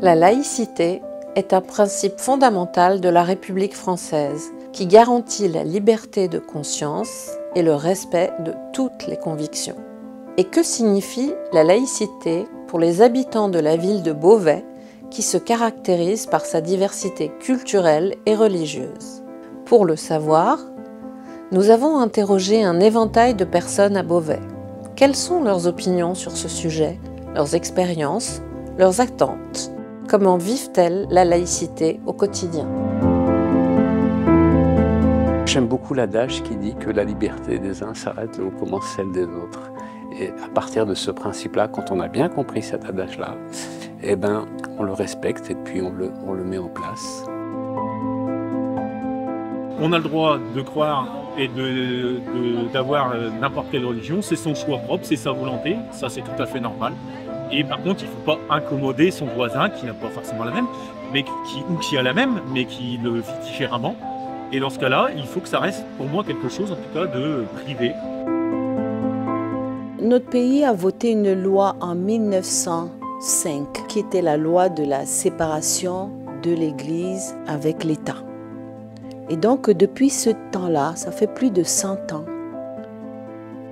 La laïcité est un principe fondamental de la République française qui garantit la liberté de conscience et le respect de toutes les convictions. Et que signifie la laïcité pour les habitants de la ville de Beauvais qui se caractérise par sa diversité culturelle et religieuse? Pour le savoir, nous avons interrogé un éventail de personnes à Beauvais. Quelles sont leurs opinions sur ce sujet, leurs expériences, leurs attentes? Comment vivent-elles la laïcité au quotidien? J'aime beaucoup l'adage qui dit que la liberté des uns s'arrête là où commence celle des autres. Et à partir de ce principe-là, quand on a bien compris cet adage-là, eh ben, on le respecte et puis on le met en place. On a le droit de croire et d'avoir n'importe quelle religion, c'est son choix propre, c'est sa volonté, ça c'est tout à fait normal. Et par contre, il ne faut pas incommoder son voisin qui n'a pas forcément la même, ou qui a la même, mais qui le vit différemment. Et dans ce cas-là, il faut que ça reste pour moi quelque chose en tout cas de privé. Notre pays a voté une loi en 1905 qui était la loi de la séparation de l'Église avec l'État. Et donc depuis ce temps-là, ça fait plus de 100 ans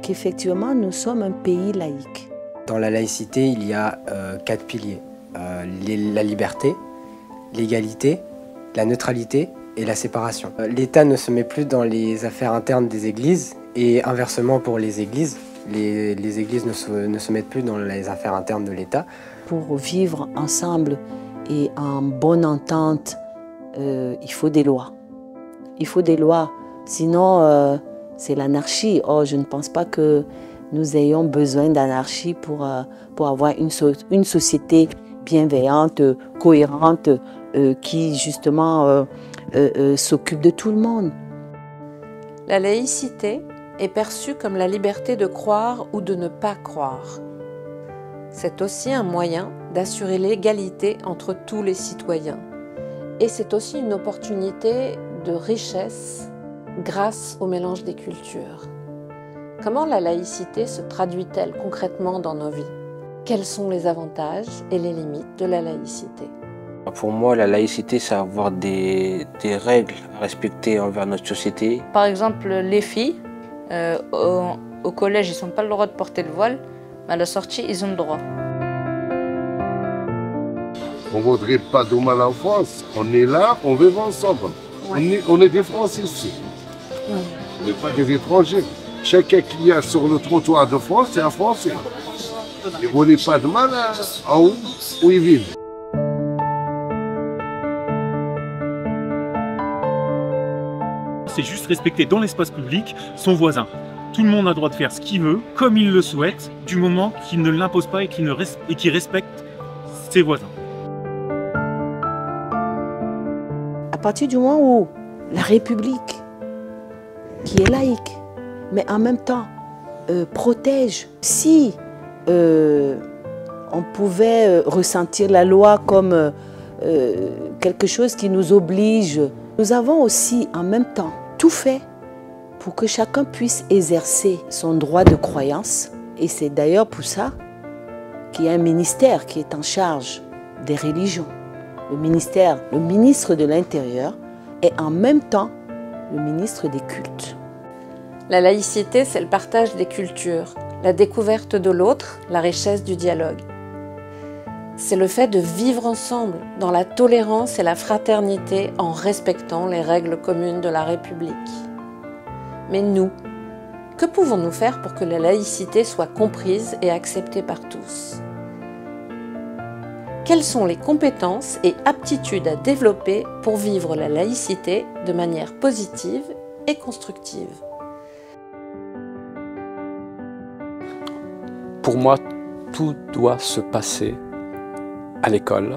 qu'effectivement nous sommes un pays laïque. Dans la laïcité, il y a 4 piliers. La liberté, l'égalité, la neutralité et la séparation. L'État ne se met plus dans les affaires internes des églises et inversement pour les églises. Les églises ne se mettent plus dans les affaires internes de l'État. Pour vivre ensemble et en bonne entente, il faut des lois. Il faut des lois, sinon c'est l'anarchie. Or, je ne pense pas que nous ayons besoin d'anarchie pour avoir une société bienveillante, cohérente, qui justement s'occupe de tout le monde. La laïcité est perçue comme la liberté de croire ou de ne pas croire. C'est aussi un moyen d'assurer l'égalité entre tous les citoyens. Et c'est aussi une opportunité de richesse grâce au mélange des cultures. Comment la laïcité se traduit-elle concrètement dans nos vies? Quels sont les avantages et les limites de la laïcité? Pour moi, la laïcité, c'est avoir des règles à respecter envers notre société. Par exemple, les filles, au collège, ils n'ont pas le droit de porter le voile, mais à la sortie, ils ont le droit. On ne voudrait pas de mal en France. On est là, on vit ensemble. On est des Français ici. On n'est pas des étrangers. Chacun qui est sur le trottoir de France, c'est un Français. Ils ne voulaient pas de mal en haut où ils vivent. C'est juste respecter dans l'espace public son voisin. Tout le monde a le droit de faire ce qu'il veut, comme il le souhaite, du moment qu'il ne l'impose pas et qu'il respecte ses voisins. À partir du moment où la République, qui est laïque, mais en même temps protège, si on pouvait ressentir la loi comme quelque chose qui nous oblige, nous avons aussi en même temps tout fait pour que chacun puisse exercer son droit de croyance. Et c'est d'ailleurs pour ça qu'il y a un ministère qui est en charge des religions. Le ministre de l'Intérieur est en même temps le ministre des cultes. La laïcité, c'est le partage des cultures, la découverte de l'autre, la richesse du dialogue. C'est le fait de vivre ensemble dans la tolérance et la fraternité en respectant les règles communes de la République. Mais nous, que pouvons-nous faire pour que la laïcité soit comprise et acceptée par tous? Quelles sont les compétences et aptitudes à développer pour vivre la laïcité de manière positive et constructive? Pour moi, tout doit se passer à l'école.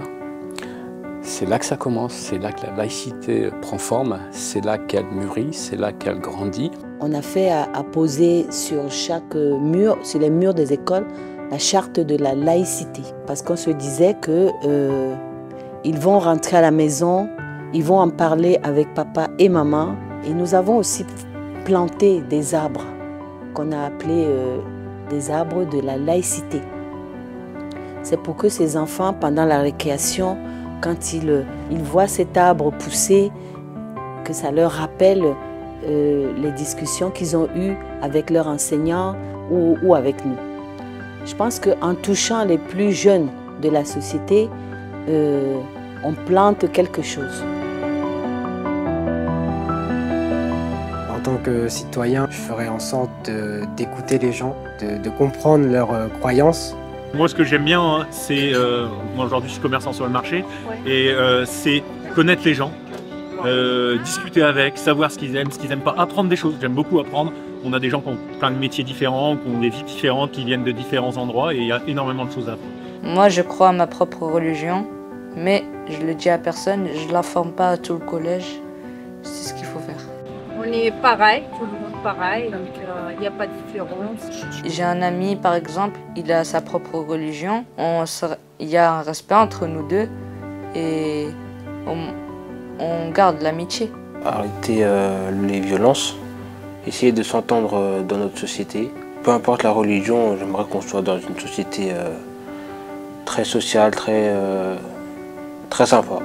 C'est là que ça commence, c'est là que la laïcité prend forme, c'est là qu'elle mûrit, c'est là qu'elle grandit. On a fait à poser sur chaque mur, sur les murs des écoles, la charte de la laïcité. Parce qu'on se disait qu'ils vont rentrer à la maison, ils vont en parler avec papa et maman. Et nous avons aussi planté des arbres qu'on a appelés des arbres de la laïcité. C'est pour que ces enfants, pendant la récréation, quand ils voient cet arbre pousser, que ça leur rappelle les discussions qu'ils ont eues avec leurs enseignants ou avec nous. Je pense qu'en touchant les plus jeunes de la société, on plante quelque chose. En tant que citoyen, je ferai en sorte d'écouter les gens, de comprendre leurs croyances. Moi, ce que j'aime bien, hein, c'est... moi, aujourd'hui, je suis commerçant sur le marché. Et c'est connaître les gens, discuter avec, savoir ce qu'ils aiment pas, apprendre des choses. J'aime beaucoup apprendre. On a des gens qui ont plein de métiers différents, qui ont des vies différentes, qui viennent de différents endroits et il y a énormément de choses à apprendre. Moi, je crois à ma propre religion, mais je le dis à personne, je ne la forme pas à tout le collège. C'est ce qu'il faut faire. On est pareil, tout le monde pareil, donc il n'y a pas de différence. J'ai un ami, par exemple, il a sa propre religion. Il y a un respect entre nous deux et on garde l'amitié. Arrêter les violences, essayer de s'entendre dans notre société. Peu importe la religion, j'aimerais qu'on soit dans une société très sociale, très sympa.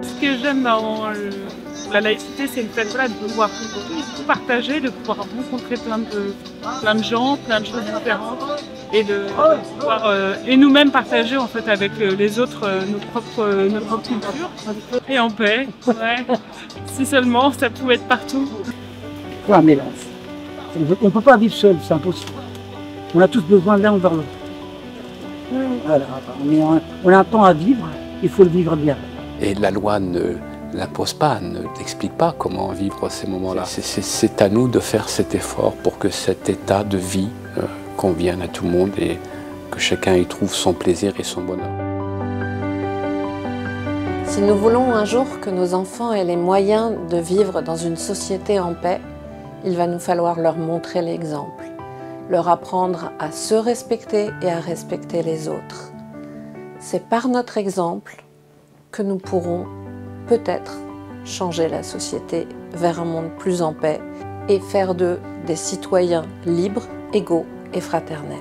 Ce que j'aime dans la laïcité, c'est le fait de pouvoir tout partager, de pouvoir rencontrer plein de gens, plein de choses différentes et de pouvoir et nous-mêmes partager en fait avec les autres notre propre culture et en paix. Ouais. Si seulement ça pouvait être partout. Il faut un mélange. On ne peut pas vivre seul, c'est impossible. On a tous besoin l'un vers l'autre. Voilà, on a un temps à vivre, il faut le vivre bien. Et la loi ne l'impose pas, ne t'explique pas comment vivre ces moments-là. C'est à nous de faire cet effort pour que cet état de vie convienne à tout le monde et que chacun y trouve son plaisir et son bonheur. Si nous voulons un jour que nos enfants aient les moyens de vivre dans une société en paix, il va nous falloir leur montrer l'exemple, leur apprendre à se respecter et à respecter les autres. C'est par notre exemple que nous pourrons peut-être changer la société vers un monde plus en paix et faire d'eux des citoyens libres, égaux et fraternels.